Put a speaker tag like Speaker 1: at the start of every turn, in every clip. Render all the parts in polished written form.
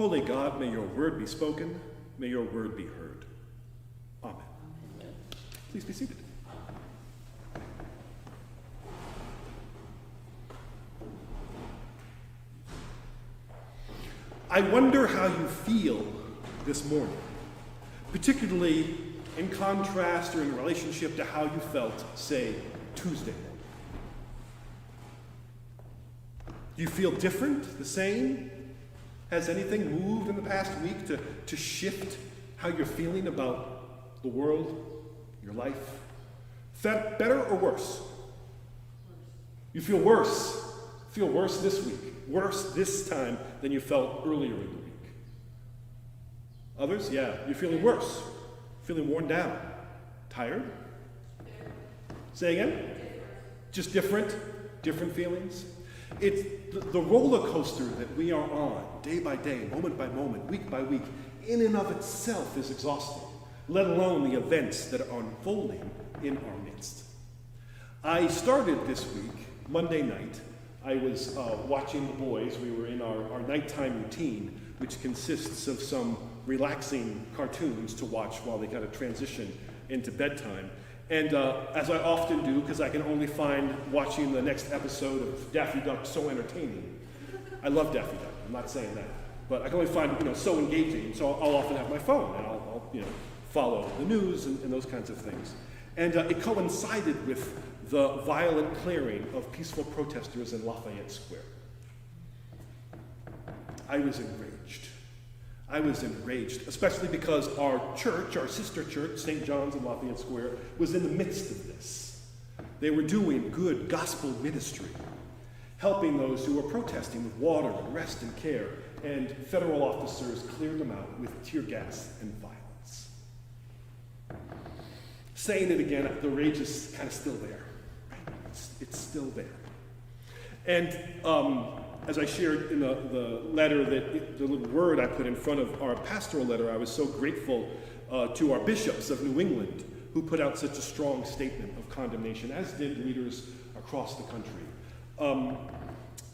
Speaker 1: Holy God, may your word be spoken, may your word be heard. Amen.
Speaker 2: Amen.
Speaker 1: Please be seated. I wonder how you feel this morning, particularly in contrast or in relationship to how you felt, say, Tuesday morning. Do you feel different, the same? Has anything moved in the past week to shift how you're feeling about the world, your life? Better or worse? You feel worse. Feel worse this week. Worse this time than you felt earlier in the week. Others, yeah, you're feeling worse. Feeling worn down. Tired? Say again? Just different? Different feelings? It's the roller coaster that we are on, day by day, moment by moment, week by week, in and of itself is exhausting, let alone the events that are unfolding in our midst. I started this week, Monday night, I was watching the boys. We were in our nighttime routine, which consists of some relaxing cartoons to watch while they kind of transition into bedtime. And as I often do, because I can only find watching the next episode of Daffy Duck so entertaining. I love Daffy Duck, I'm not saying that. But I can only find so engaging, so I'll often have my phone and I'll follow the news and those kinds of things. And it coincided with the violent clearing of peaceful protesters in Lafayette Square. I was enraged, especially because our church, our sister church, St. John's in Lafayette Square, was in the midst of this. They were doing good gospel ministry, helping those who were protesting with water and rest and care, and federal officers cleared them out with tear gas and violence. Saying it again, the rage is kind of still there. Right? It's still there. And as I shared in the letter, the little word I put in front of our pastoral letter, I was so grateful to our bishops of New England who put out such a strong statement of condemnation, as did leaders across the country.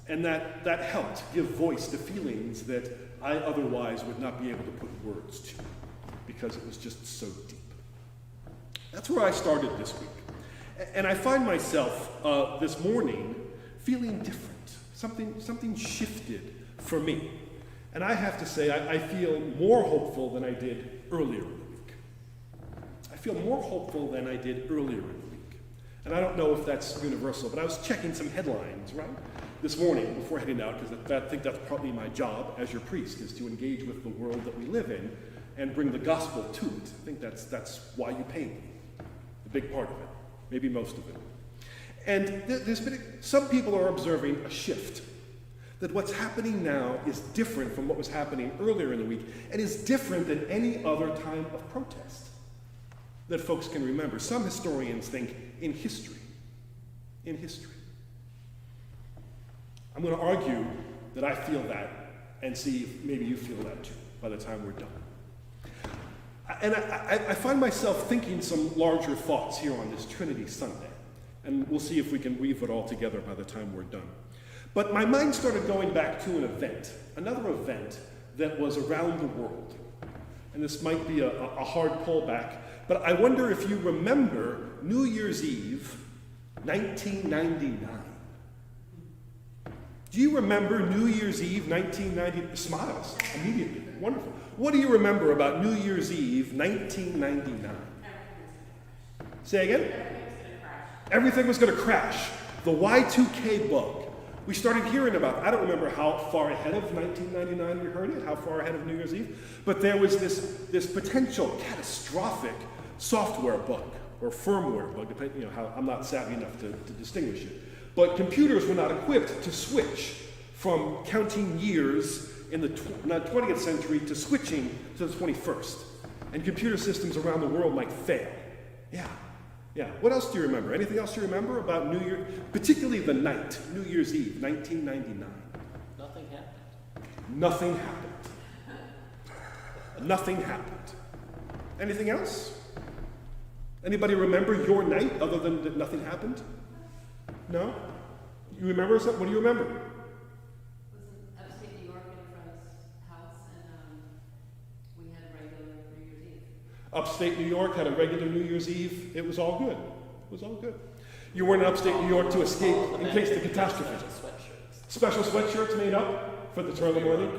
Speaker 1: And that helped give voice to feelings that I otherwise would not be able to put words to, because it was just so deep. That's where I started this week. And I find myself this morning feeling different. Something shifted for me. And I have to say, I feel more hopeful than I did earlier in the week. I feel more hopeful than I did earlier in the week. And I don't know if that's universal, but I was checking some headlines, right, this morning before heading out, because I think that's partly my job as your priest, is to engage with the world that we live in and bring the gospel to it. I think that's why you pay me, a big part of it, maybe most of it. And there's been, some people are observing a shift, that what's happening now is different from what was happening earlier in the week, and is different than any other time of protest that folks can remember. Some historians think in history. In history. I'm going to argue that I feel that, and see if maybe you feel that too by the time we're done. And I find myself thinking some larger thoughts here on this Trinity Sunday. And we'll see if we can weave it all together by the time we're done. But my mind started going back to an event, another event that was around the world. And this might be a hard pullback, but I wonder if you remember New Year's Eve, 1999. Do you remember New Year's Eve, 1990? Smiles, immediately, wonderful. What do you remember about New Year's Eve, 1999? Say again? Everything was going to crash. The Y2K bug. We started hearing about it. I don't remember how far ahead of 1999 we heard it, how far ahead of New Year's Eve, but there was this potential catastrophic software bug or firmware bug, depending, how I'm not savvy enough to distinguish it. But computers were not equipped to switch from counting years in the 20th century to switching to the 21st. And computer systems around the world might fail. Yeah. What else do you remember? Anything else you remember about New Year, particularly the night, New Year's Eve, 1999?
Speaker 2: Nothing happened.
Speaker 1: Nothing happened. Nothing happened. Anything else? Anybody remember your night other than that nothing happened? No? You remember something? What do you remember?
Speaker 3: Was in upstate New York in a friend's house, and
Speaker 1: Upstate New York had a regular New Year's Eve. It was all good. It was all good. You weren't in upstate New York to escape in case the catastrophe.
Speaker 2: Special sweatshirts.
Speaker 1: Special sweatshirts made up for the turn of the morning?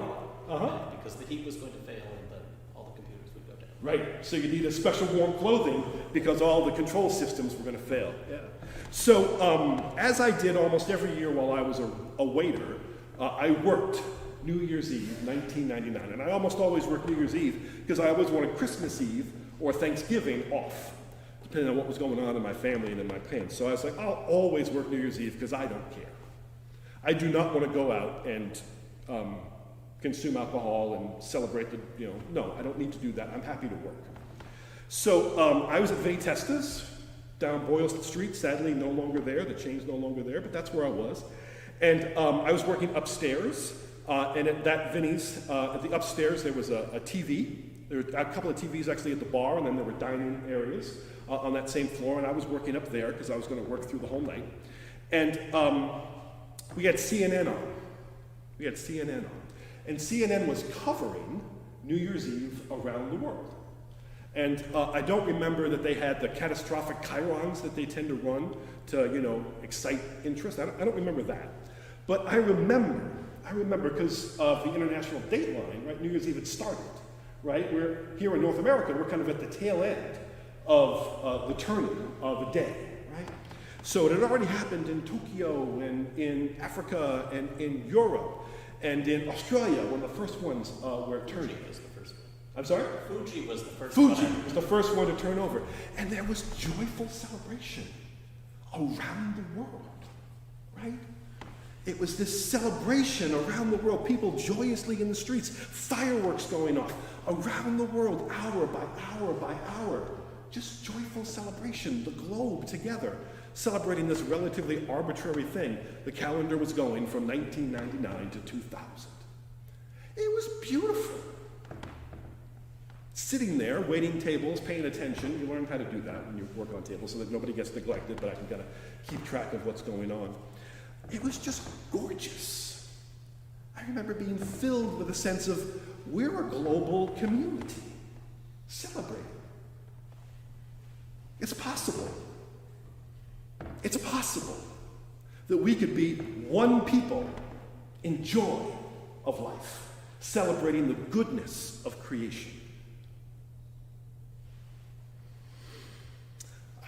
Speaker 1: Uh-huh.
Speaker 2: Because the heat was going to fail and then all the computers would go down.
Speaker 1: Right. So you needed special warm clothing because all the control systems were going to fail. Yeah. So as I did almost every year while I was a waiter, I worked New Year's Eve, 1999. And I almost always worked New Year's Eve because I always wanted Christmas Eve or Thanksgiving off, depending on what was going on in my family and in my pants. So I was like, I'll always work New Year's Eve because I don't care. I do not want to go out and consume alcohol and celebrate the, no, I don't need to do that. I'm happy to work. So I was at Vinny down Boylston Street, sadly no longer there. The chain's no longer there, but that's where I was. And I was working upstairs, and at that Vinny's, at the upstairs, there was a TV. There were a couple of TVs actually at the bar, and then there were dining areas on that same floor, and I was working up there because I was going to work through the whole night. And we had CNN on. We had CNN on. And CNN was covering New Year's Eve around the world. And I don't remember that they had the catastrophic chyrons that they tend to run to, excite interest. I don't remember that. But I remember because of the international dateline, right? New Year's Eve had started, right? We're here in North America, we're kind of at the tail end of the turning of the day, right? So it had already happened in Tokyo and in Africa and in Europe and in Australia, one of the first ones were turning.
Speaker 2: Fuji was the first one.
Speaker 1: I'm sorry?
Speaker 2: Fuji was the first
Speaker 1: Fuji
Speaker 2: one.
Speaker 1: was the first one to turn over. And there was joyful celebration around the world, right? It was this celebration around the world, people joyously in the streets, fireworks going off around the world, hour by hour by hour. Just joyful celebration, the globe together, celebrating this relatively arbitrary thing. The calendar was going from 1999 to 2000. It was beautiful. Sitting there, waiting tables, paying attention. You learn how to do that when you work on tables so that nobody gets neglected, but I can kind of keep track of what's going on. It was just gorgeous. I remember being filled with a sense of we're a global community. Celebrating. It's possible. It's possible that we could be one people in joy of life, celebrating the goodness of creation.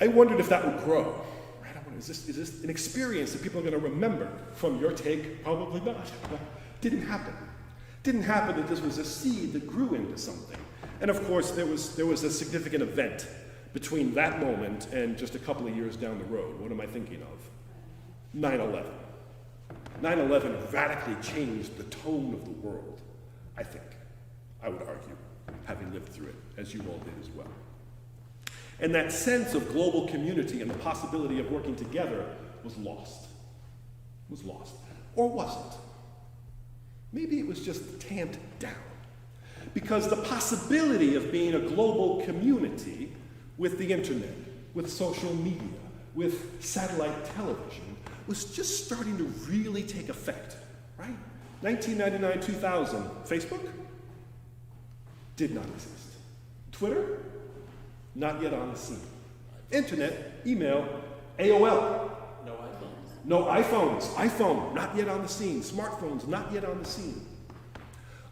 Speaker 1: I wondered if that would grow. Right? I wondered, is this an experience that people are going to remember? From your take, probably not. Didn't happen. Didn't happen that this was a seed that grew into something. And of course, there was a significant event between that moment and just a couple of years down the road. What am I thinking of? 9/11. 9/11 radically changed the tone of the world, I think. I would argue, having lived through it, as you all did as well. And that sense of global community and the possibility of working together was lost. Was lost. Or wasn't. Maybe it was just tamped down. Because the possibility of being a global community with the internet, with social media, with satellite television, was just starting to really take effect, right? 1999, 2000, Facebook did not exist. Twitter, not yet on the scene. Internet, email, AOL.
Speaker 2: No iPhones.
Speaker 1: No iPhones. iPhone, not yet on the scene. Smartphones, not yet on the scene.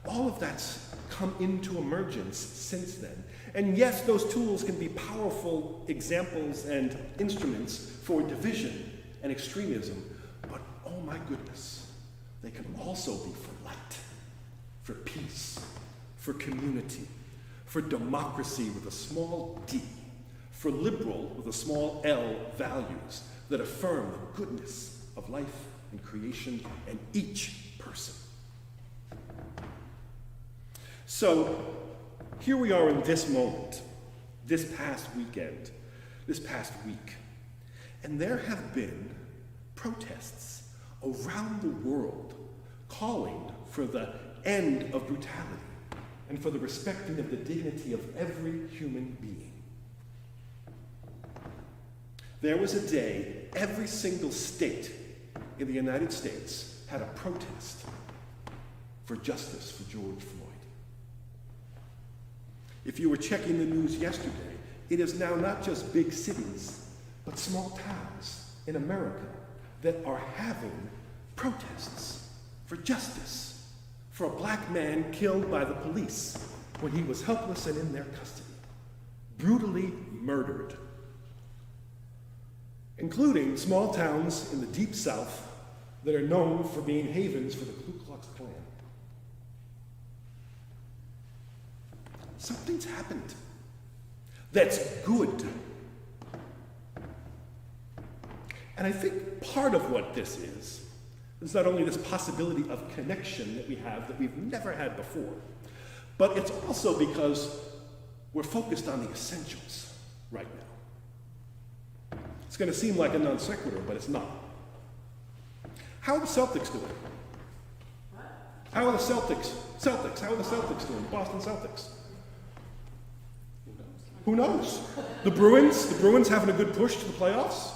Speaker 1: All of that's come into emergence since then. And yes, those tools can be powerful examples and instruments for division and extremism, but oh my goodness, they can also be for light, for peace, for community, for democracy with a small d, for liberal with a small l values that affirm the goodness of life and creation and each person. So here we are in this moment, this past weekend, this past week, and there have been protests around the world calling for the end of brutality and for the respecting of the dignity of every human being. There was a day every single state in the United States had a protest for justice for George Floyd. If you were checking the news yesterday, it is now not just big cities, but small towns in America that are having protests for justice for a black man killed by the police when he was helpless and in their custody, brutally murdered, including small towns in the Deep South that are known for being havens for the Ku Klux Klan. Something's happened that's good. And I think part of what this is not only this possibility of connection that we have that we've never had before, but it's also because we're focused on the essentials right now. It's going to seem like a non sequitur, but it's not. How are the Celtics doing? How are the Celtics? How are the Celtics doing? The Boston Celtics. Who knows? The Bruins having a good push to the playoffs?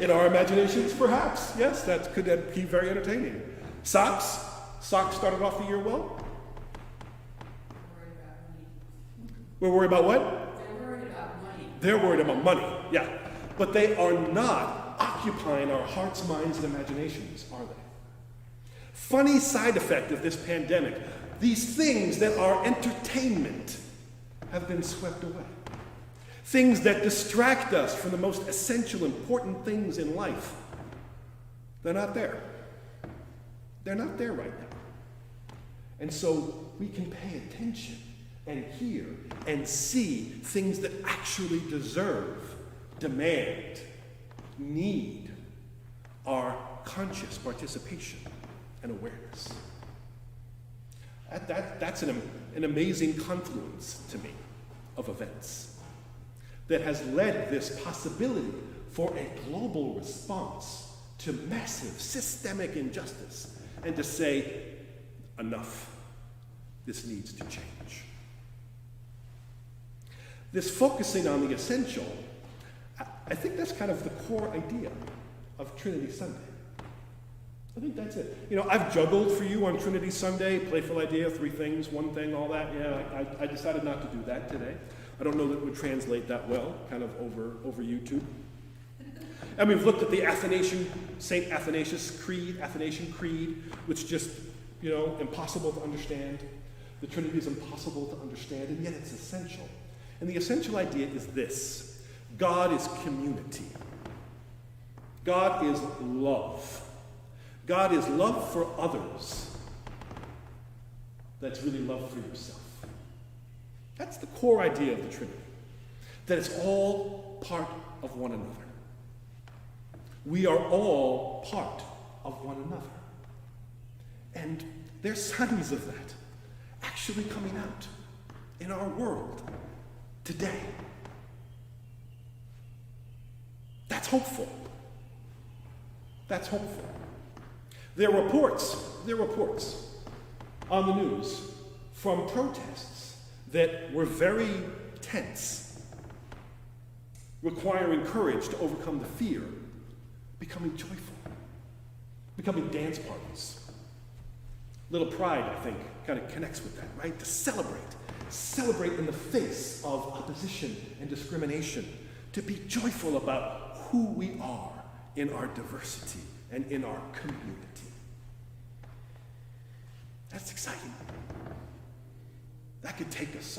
Speaker 1: In our imaginations, perhaps. Yes, that could be very entertaining. Sox started off the year well. We're worried about what?
Speaker 3: They're worried about money.
Speaker 1: They're worried about money, yeah. But they are not occupying our hearts, minds, and imaginations, are they? Funny side effect of this pandemic, these things that are entertainment have been swept away. Things that distract us from the most essential, important things in life. They're not there. They're not there right now. And so we can pay attention and hear and see things that actually deserve, demand, need our conscious participation and awareness. That's an amazing confluence to me of events that has led this possibility for a global response to massive systemic injustice and to say, enough, this needs to change. This focusing on the essential, I think that's kind of the core idea of Trinity Sunday. I think that's it. You know, I've juggled for you on Trinity Sunday, playful idea, 3 things, 1 thing, all that. Yeah, I decided not to do that today. I don't know that it would translate that well, kind of over YouTube. And we've looked at the St. Athanasian Creed, which just, impossible to understand. The Trinity is impossible to understand, and yet it's essential. And the essential idea is this: God is community. God is love. God is love for others. That's really love for yourself. That's the core idea of the Trinity. That it's all part of one another. We are all part of one another. And there's signs of that actually coming out in our world today. That's hopeful. That's hopeful. There are reports on the news from protests that were very tense, requiring courage to overcome the fear, becoming joyful, becoming dance parties. Little Pride, I think, kind of connects with that, right? To celebrate in the face of opposition and discrimination, to be joyful about who we are in our diversity and in our community. That's exciting. That could take us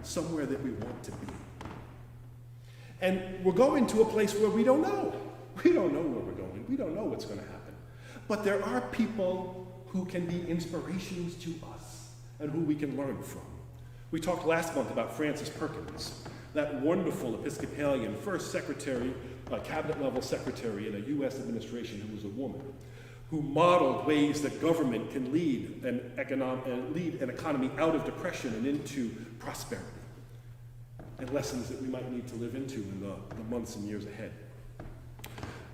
Speaker 1: somewhere that we want to be. And we're going to a place where we don't know. We don't know where we're going. We don't know what's going to happen. But there are people who can be inspirations to us and who we can learn from. We talked last month about Francis Perkins, that wonderful Episcopalian first secretary, cabinet-level secretary in a U.S. administration who was a woman, who modeled ways that government can lead an economy out of depression and into prosperity, and lessons that we might need to live into in the months and years ahead.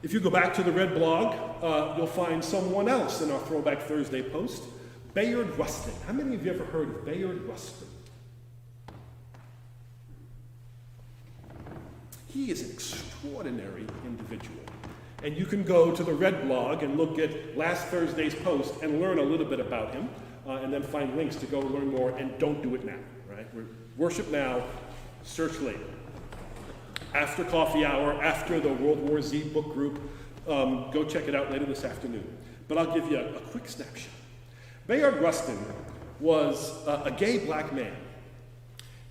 Speaker 1: If you go back to the Red blog, you'll find someone else in our Throwback Thursday post, Bayard Rustin. How many of you ever heard of Bayard Rustin? He is an extraordinary individual. And you can go to the Red blog and look at last Thursday's post and learn a little bit about him. and then find links to go learn more, and don't do it now, right? Worship now, search later. After coffee hour, after the World War Z book group, go check it out later this afternoon. But I'll give you a quick snapshot. Bayard Rustin was a gay black man.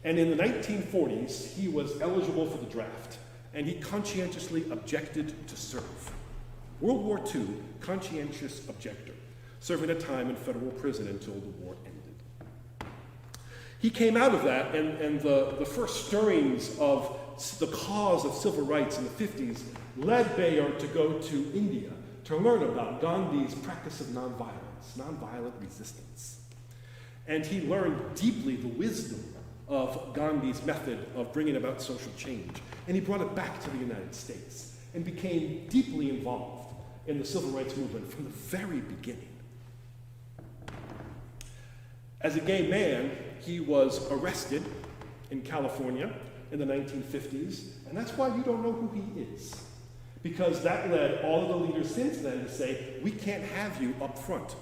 Speaker 1: And in the 1940s, he was eligible for the draft, and he conscientiously objected to serve. World War II, conscientious objector, serving a time in federal prison until the war ended. He came out of that, and the first stirrings of the cause of civil rights in the 50s led Bayard to go to India to learn about Gandhi's practice of nonviolence, nonviolent resistance. And he learned deeply the wisdom of Gandhi's method of bringing about social change. And he brought it back to the United States and became deeply involved in the civil rights movement from the very beginning. As a gay man, he was arrested in California in the 1950s, and that's why you don't know who he is. Because that led all of the leaders since then to say, we can't have you up front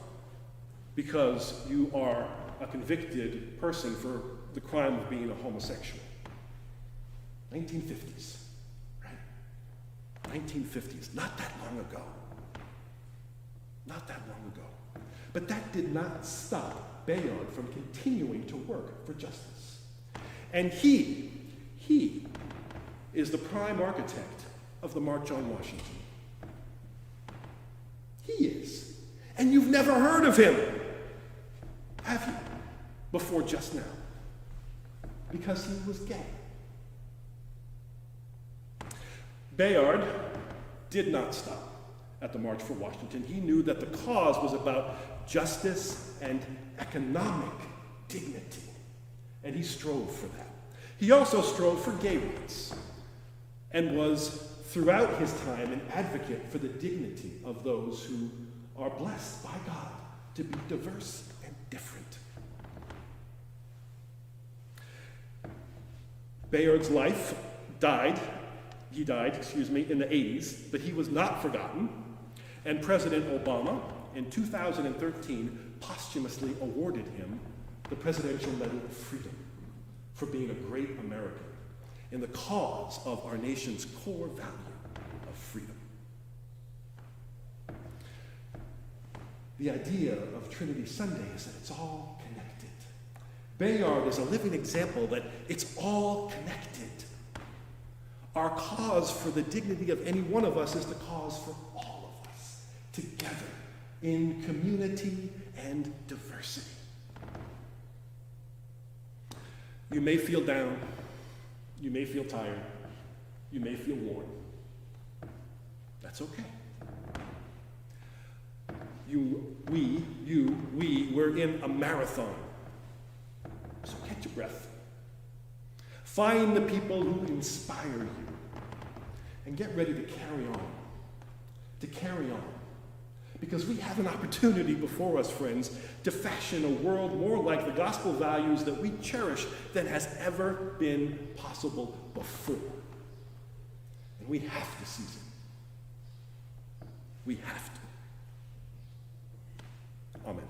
Speaker 1: because you are a convicted person for the crime of being a homosexual. 1950s, right? 1950s, not that long ago. Not that long ago. But that did not stop Bayard from continuing to work for justice. And he is the prime architect of the March on Washington. He is. And you've never heard of him, have you? Before just now. Because he was gay. Bayard did not stop at the March for Washington. He knew that the cause was about justice and economic dignity. And he strove for that. He also strove for gay rights and was, throughout his time, an advocate for the dignity of those who are blessed by God to be diverse and different. Bayard's life he died in the 80s, but he was not forgotten. And President Obama, in 2013, posthumously awarded him the Presidential Medal of Freedom for being a great American in the cause of our nation's core value of freedom. The idea of Trinity Sunday is that it's all connected. Bayard is a living example that it's all connected. Our cause for the dignity of any one of us is the cause for all of us, together, in community and diversity. You may feel down, you may feel tired, you may feel worn. That's okay. We're in a marathon. So catch your breath. Find the people who inspire you and get ready to carry on. To carry on. Because we have an opportunity before us, friends, to fashion a world more like the gospel values that we cherish than has ever been possible before. And we have to seize it. We have to. Amen.